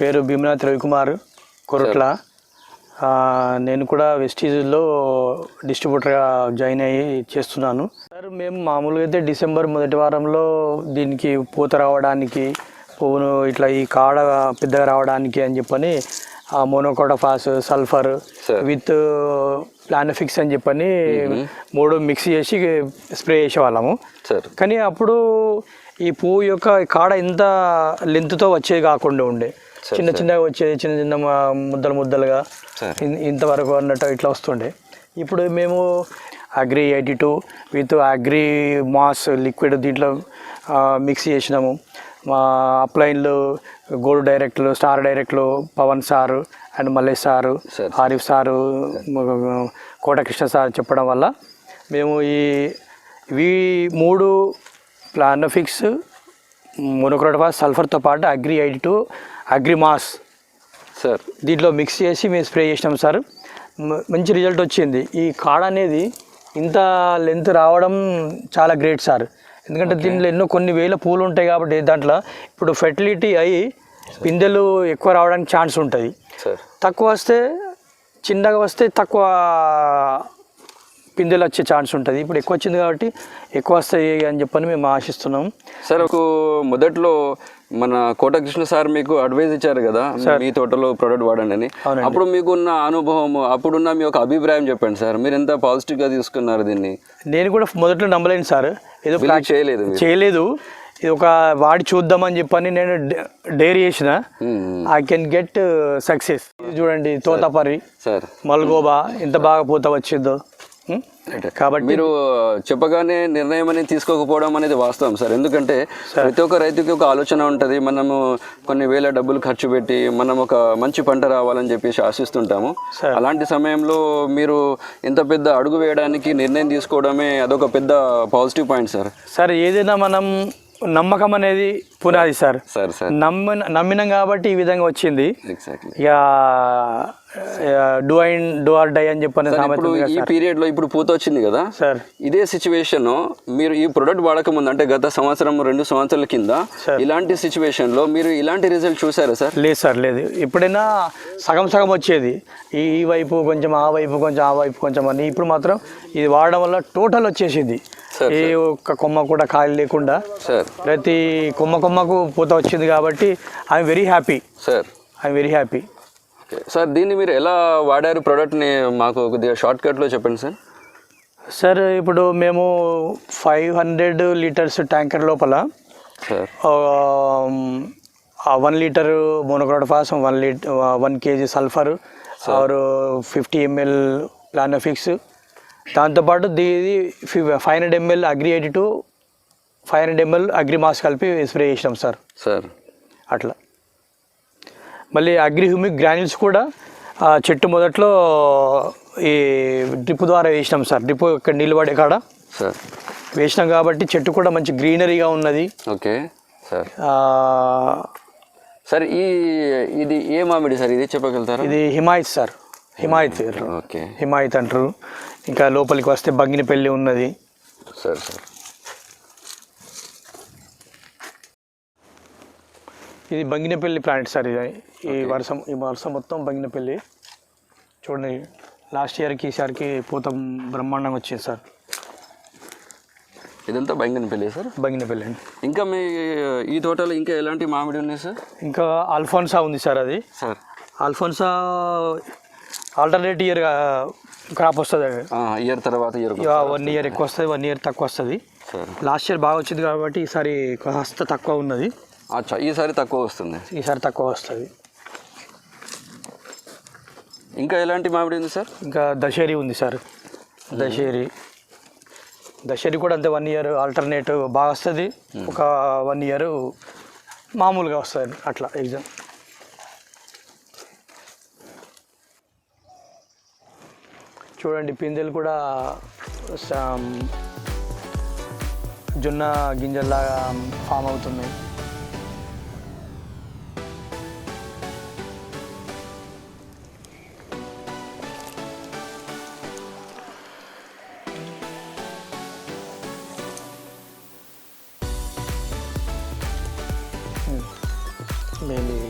పేరు భీమనాథ్ రవికుమార్ కొరట్ల. నేను కూడా వెస్టీజ్లో డిస్ట్రిబ్యూటర్గా జాయిన్ అయ్యి చేస్తున్నాను సార్. మేము మామూలుగా అయితే డిసెంబర్ మొదటి వారంలో దీనికి పూత రావడానికి, పువ్వును ఇట్లా ఈ కాడ పెద్దగా రావడానికి అని చెప్పని మోనోకోటోఫాస్, సల్ఫర్ విత్ ప్లానఫిక్స్ అని చెప్పని 3 మిక్స్ చేసి స్ప్రే చేసేవాళ్ళము. కానీ అప్పుడు ఈ పువ్వు యొక్క కాడ ఇంత లెంత్తో వచ్చేది కాకుండా ఉండే, చిన్న చిన్నగా వచ్చేది, చిన్న చిన్న ముద్దలుగా ఇంతవరకు అన్నట్టు ఇట్లా వస్తుండే. ఇప్పుడు మేము agri 82 with agri mass liquid దీంట్లో మిక్స్ చేసినాము. మా అప్లైన్లు గోల్డ్ డైరెక్ట్లు, స్టార్ డైరెక్ట్లు, Pawan sir and Mallesh sir, Arif sir, Kotakrishna sir చెప్పడం వల్ల మేము ఇవి 3 ప్లానఫిక్స్, మోనోక్రోటోఫాస్, సల్ఫర్తో పాటు అగ్రి 82, అగ్రి మాస్ సార్ దీంట్లో మిక్స్ చేసి మేము స్ప్రే చేసినాం సార్. మంచి రిజల్ట్ వచ్చింది. ఈ కాడ అనేది ఇంత లెంత్ రావడం చాలా గ్రేట్ సార్. ఎందుకంటే దీంట్లో కొన్ని వేల పూలు ఉంటాయి కాబట్టి దాంట్లో ఇప్పుడు ఫెర్టిలిటీ అయ్యి పిందెలు ఎక్కువ రావడానికి ఛాన్స్ ఉంటుంది. తక్కువ వస్తే, చిన్నగా వస్తే తక్కువ పిందెలు వచ్చే ఛాన్స్ ఉంటుంది. ఇప్పుడు ఎక్కువ వచ్చింది కాబట్టి ఎక్కువ వస్తాయి అని చెప్పని మేము ఆశిస్తున్నాం సార్. మొదట్లో మన కోటకృష్ణ సార్ మీకు అడ్వైజ్ ఇచ్చారు కదా, మీ తోటలో ప్రోడక్ట్ వాడండి అని. అప్పుడు మీకున్న అనుభవం, అప్పుడున్న మీ ఒక అభిప్రాయం చెప్పండి సార్. మీరు ఎంత పాజిటివ్గా తీసుకున్నారు దీన్ని? నేను కూడా మొదట్లో నమ్మలేను సార్, ఏదో చేయలేదు, ఇది ఒక వాడి చూద్దామని చెప్పని నేను డేర్ చేసిన. I can get success. చూడండి తోతాపరి సార్, మల్గోబా ఎంత బాగా పూత వచ్చిందో. కాబట్టి మీరు చెప్పగానే నిర్ణయం అనేది తీసుకోకపోవడం అనేది వాస్తవం సార్. ఎందుకంటే ప్రతి ఒక్క రైతుకి ఒక ఆలోచన ఉంటుంది, మనము కొన్ని వేల డబ్బులు ఖర్చు పెట్టి మనం ఒక మంచి పంట రావాలని చెప్పేసి ఆశిస్తుంటాము. అలాంటి సమయంలో మీరు ఇంత పెద్ద అడుగు వేయడానికి నిర్ణయం తీసుకోవడమే అదొక పెద్ద పాజిటివ్ పాయింట్ సార్. సార్ ఏదైనా మనం నమ్మకం అనేది పునాది సార్. నమ్మినాం కాబట్టి ఈ విధంగా వచ్చింది. ఇక డూ ఆర్ డై అని చెప్పని ఈ పీరియడ్ లో ఇప్పుడు పూత వచ్చింది కదా సార్, ఇదే సిచ్యువేషన్ మీరు ఈ ప్రొడక్ట్ వాడక ముందు, అంటే గత సంవత్సరం 2 సంవత్సరాల కింద ఇలాంటి సిచ్యువేషన్ లో మీరు ఇలాంటి రిజల్ట్ చూసారా సార్? లేదు సార్, లేదు. ఎప్పుడైనా సగం సగం వచ్చేది, ఈ వైపు కొంచెం, ఆ వైపు కొంచెం, ఆ వైపు కొంచెం అని. ఇప్పుడు మాత్రం ఇది వాడడం వల్ల టోటల్ వచ్చేసింది. ఏ ఒక్క కొమ్మ కూడా ఖాళీ లేకుండా ప్రతి కొమ్మకు పూత వచ్చింది కాబట్టి I'm very happy sir. I'm very happy sir. దీన్ని మీరు ఎలా వాడారు ప్రోడక్ట్ని మాకు కొద్దిగా షార్ట్ కట్లో చెప్పండి సార్. సార్ ఇప్పుడు మేము 500 లీటర్స్ ట్యాంకర్ లోపల 1 litre monocrotophos, 1 kg sulphur or 50 ml Planofix, దాంతోపాటు దీది 500 ml agri 82, 500 ml agri mass కలిపి స్ప్రే చేసినాం సార్. అట్లా మళ్ళీ అగ్రి హ్యూమిక్ గ్రాన్యూల్స్ కూడా చెట్టు మొదట్లో ఈ డ్రిప్ ద్వారా వేసినాం సార్. డ్రిప్ ఇక్కడ నీళ్ళు పడే కాడ వేసినాం కాబట్టి చెట్టు కూడా మంచి గ్రీనరీగా ఉన్నది. Okay sir. సార్ ఇది ఏ మామిడి సార్, ఇది చెప్పగలుగుతారా? ఇది హిమాయత్ సార్, హిమాయత్. ఓకే, హిమాయత్ అంటారు. ఇంకా లోపలికి వస్తే బంగినపల్లి ఉన్నది సార్. ఇది బంగినపల్లి ప్లాంట్ సార్. ఇది ఈ వర్షం మొత్తం బంగినపల్లి. చూడండి, లాస్ట్ ఇయర్కి ఈసారికి పూత బ్రహ్మాండంగా వచ్చింది సార్. ఇదంతా బంగినపల్లి సార్? బంగినపల్లి అండి. ఇంకా మీ ఈ తోటలో ఇంకా ఎలాంటి మామిడి ఉన్నాయి సార్? ఇంకా అల్ఫోన్సా ఉంది సార్. అది sir Alphonso alternate year crop వస్తుంది. ఇయర్ తర్వాత 1 ఇయర్ ఎక్కువ వస్తుంది, 1 ఇయర్ తక్కువ వస్తుంది. లాస్ట్ ఇయర్ బాగా వచ్చింది కాబట్టి ఈసారి కాస్త తక్కువ ఉన్నది. ఈసారి తక్కువ వస్తుంది. ఇంకా ఎలాంటి మామిడి ఉంది సార్? ఇంకా దశేరి ఉంది సార్. దశేరి కూడా అంతే, 1 ఇయర్ ఆల్టర్నేట్ బాగా వస్తుంది, ఒక 1 ఇయర్ మామూలుగా వస్తుంది అట్లా ఎగ్జామ్. చూడండి పిందెలు కూడా జొన్న గింజల్లాగా ఫామ్ అవుతున్నాయి. mainly